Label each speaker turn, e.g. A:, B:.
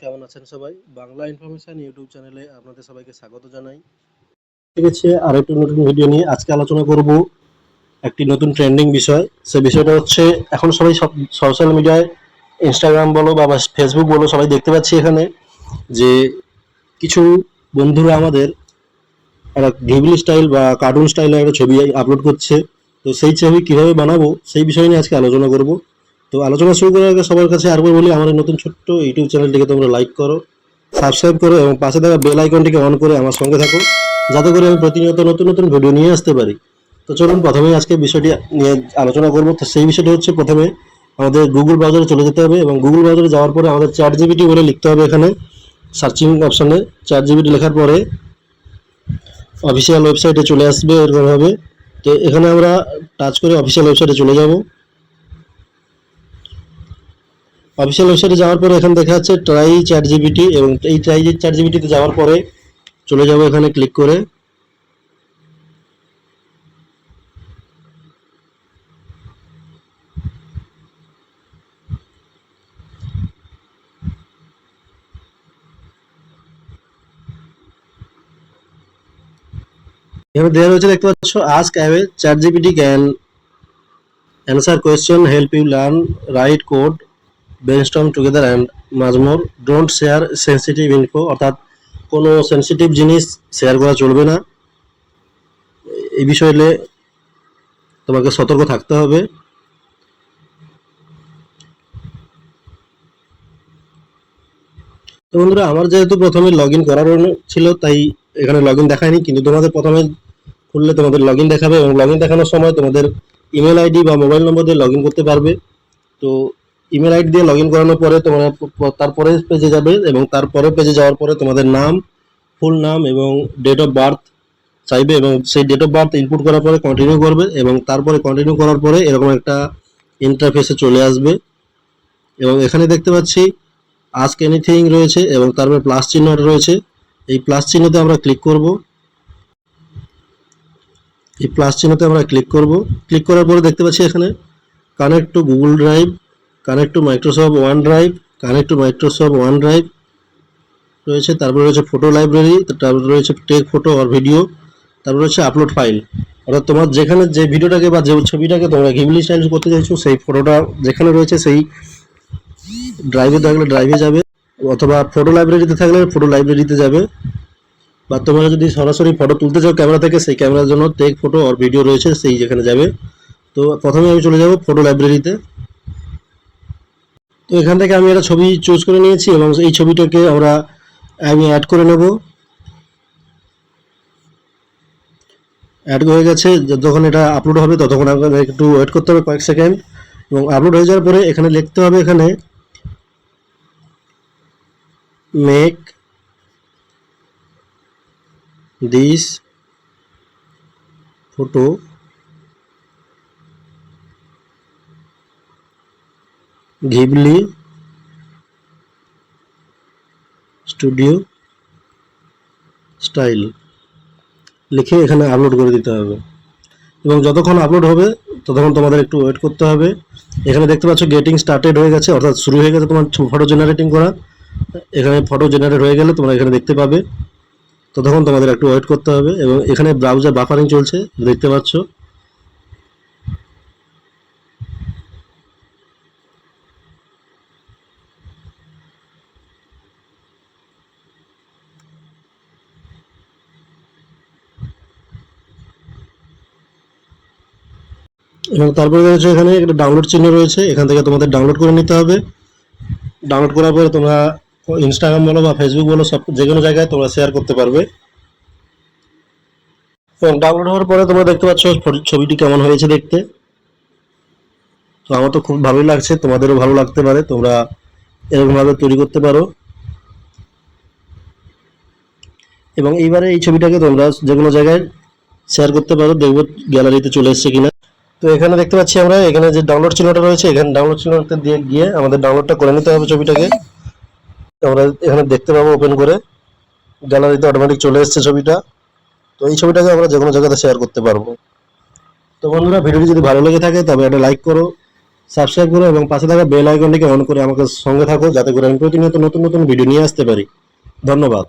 A: কেমন আছেন সবাই? বাংলা ইনফরমেশন ইউটিউব চ্যানেলে আপনাদের সবাইকে স্বাগত জানাই। ঠিক আছে, আরেকটি নতুন ভিডিও নিয়ে আজকে আলোচনা করব একটি নতুন ট্রেন্ডিং বিষয়। সেই বিষয়টা হচ্ছে এখন সবাই সব সোশ্যাল মিডিয়ায় ইনস্টাগ্রাম বলো বা ফেসবুক বলো সবাই দেখতে পাচ্ছি এখানে যে কিছু বন্ধুরা আমাদের একটা ঘিবলি স্টাইল বা কার্টুন স্টাইলের একটা ছবি আপলোড করছে। তো সেই ছবি কিভাবে বানাবো সেই বিষয় নিয়ে আজকে আলোচনা করব। তো আলোচনা শুরু করার আগে সবার কাছে আরেকবার বলি, আমার এই নতুন ছোট্ট ইউটিউব চ্যানেলটিকে তোমরা লাইক করো, সাবস্ক্রাইব করো এবং পাশে থাকা বেল আইকনটিকে অন করে আমার সঙ্গে থাকো, যাতে করে আমি প্রতিনিয়ত নতুন নতুন ভিডিও নিয়ে আসতে পারি। তো চলুন প্রথমেই আজকে বিষয়টি নিয়ে আলোচনা করব। তো সেই বিষয়টি হচ্ছে প্রথমে আমাদের গুগল ব্রাউজারে চলে যেতে হবে এবং গুগল ব্রাউজারে যাওয়ার পরে আমাদের চ্যাট জিপিটি বলে লিখতে হবে। এখানে সার্চিং অপশানে চ্যাট জিপিটি লেখার পরে অফিসিয়াল ওয়েবসাইটে চলে আসবে এরকমভাবে। তো এখানে আমরা টাচ করে অফিসিয়াল ওয়েবসাইটে চলে যাব। অফিসিয়াল ওয়েবসাইটে যাওয়ার পরে এখানে দেখা যাচ্ছে ট্রাই চ্যাট জিপিটি, এবং এই ট্রাই চ্যাট জিপিটিতে যাওয়ার পরে চলে যাব এখানে ক্লিক করে। এখানে দেওয়া রয়েছে, দেখতে পাচ্ছ, ask away chat GPT can answer question, help you learn, write code, brainstorm together and much more. Don't share sensitive info, অর্থাৎ কোনো সেন্সিটিভ জিনিস শেয়ার করা চলবে না। এই বিষয়ে তোমাকে সতর্ক থাকতে হবে। তো বন্ধুরা, আমার যেহেতু প্রথমে লগ ইন করার ছিল তাই এখানে লগ ইন দেখায়নি, কিন্তু তোমাদের প্রথমে খুললে তোমাদের লগ ইন দেখাবে এবং লগ ইন দেখানোর সময় তোমাদের ইমেল আইডি বা মোবাইল নম্বর দিয়ে লগ ইন করতে পারবে। তো ইমেল আইডি দিয়ে লগ ইন করানোর পরে তোমরা তারপরে পেজে যাবে এবং তারপরে পেজে যাওয়ার পরে তোমাদের নাম, ফুল নাম এবং ডেট অফ বার্থ চাইবে, এবং সেই ডেট অফ বার্থ ইনপুট করার পরে কন্টিনিউ করবে এবং তারপরে কন্টিনিউ করার পরে এরকম একটা ইন্টারফেসে চলে আসবে। এবং এখানে দেখতে পাচ্ছি আস্ক এনিথিং রয়েছে এবং তারপরে প্লাস চিহ্ন রয়েছে। এই প্লাস চিহ্নতে আমরা ক্লিক করব। এই প্লাস চিহ্নতে আমরা ক্লিক করব। ক্লিক করার পরে দেখতে পাচ্ছি এখানে connect to Google drive, connect to Microsoft one drive, connect to Microsoft one drive রয়েছে। তারপরে রয়েছে ফটো লাইব্রেরি, তারপরে রয়েছে টেক ফটো আর ভিডিও, তারপরে হচ্ছে আপলোড ফাইল। অর্থাৎ তোমার যেখানে যে ভিডিওটাকে বা যে ছবিটাকে তোমরা ঘিবলি স্টাইল করতে চাইছো সেই ফটোটা যেখানে রয়েছে সেই ড্রাইভে থাকলে ড্রাইভে যাবে, অথবা ফটো লাইব্রেরিতে থাকলে ফটো লাইব্রেরিতে যাবে, বা তোমরা যদি সরাসরি ফটো তুলতে চাও ক্যামেরা থেকে সেই ক্যামেরার জন্য টেক ফটো আর ভিডিও রয়েছে সেই যেখানে যাবে। তো প্রথমে আমি চলে যাব ফটো লাইব্রেরিতে। তো এখান থেকে আমি একটা ছবি চুজ করে নিয়েছি এবং এই ছবিটাকে আমি অ্যাড করে নেব। অ্যাড হয়ে গেছে। যতক্ষণ এটা আপলোড হবে ততক্ষণ আপনাদের একটু ওয়েট করতে হবে কয়েক সেকেন্ড, এবং আপলোড হয়ে যাওয়ার পরে এখানে লিখতে হবে, এখানে make this photo Ghibli studio style লিখে এখানে আপলোড করে দিতে হবে। এবং যতক্ষণ আপলোড হবে ততক্ষণ তোমাদের একটু ওয়েট করতে হবে। এখানে দেখতে পাচ্ছ গেটিং স্টার্টেড হয়ে গেছে, অর্থাৎ শুরু হয়ে গেছে তোমার ফটো জেনারেটিং করা। এখানে ফটো জেনারেট হয়ে গেলে তোমরা এখানে দেখতে পাবে। ততক্ষণ তোমাদের একটু ওয়েট করতে হবে। এবং এখানে ব্রাউজার বাফারিং চলছে, দেখতে পাচ্ছ। এবং তারপরে রয়েছে এখানে একটা ডাউনলোড চিহ্ন রয়েছে, এখান থেকে তোমাদের ডাউনলোড করে নিতে হবে। ডাউনলোড করার পরে তোমরা ইনস্টাগ্রাম বলো বা ফেসবুক বলো, সব যে কোনো জায়গায় তোমরা শেয়ার করতে পারবে। এবং ডাউনলোড হওয়ার পরে তোমরা দেখতে পাচ্ছ ছবিটি কেমন হয়েছে দেখতে। তো আমার তো খুব ভালোই লাগছে, তোমাদেরও ভালো লাগতে পারে, তোমরা এরকমভাবে তৈরি করতে পারো। এবং এইবারে এই ছবিটাকে তোমরা যে কোনো জায়গায় শেয়ার করতে পারো, দেখবো গ্যালারিতে চলে এসছে কিনা। তো এখানে দেখতে পাচ্ছি আমরা এখানে যে ডাউনলোড চিহ্নটা রয়েছে, এখানে ডাউনলোড চিহ্নটা দিয়ে গিয়ে আমাদের ডাউনলোডটা করে নিতে হবে ছবিটাকে। আমরা এখানে দেখতে পাবো ওপেন করে গ্যালারিতে অটোমেটিক চলে এসছে ছবিটা। তো এই ছবিটাকে আমরা যে কোনো জায়গাতে শেয়ার করতে পারবো। তো বন্ধুরা, ভিডিওটি যদি ভালো লেগে থাকে তবে একটা লাইক করো, সাবস্ক্রাইব করো এবং পাশে থাকা বেল আইকনটিকে অন করে আমাকে সঙ্গে থাকো, যাতে করে আমি প্রতিনিয়ত নতুন নতুন ভিডিও নিয়ে আসতে পারি। ধন্যবাদ।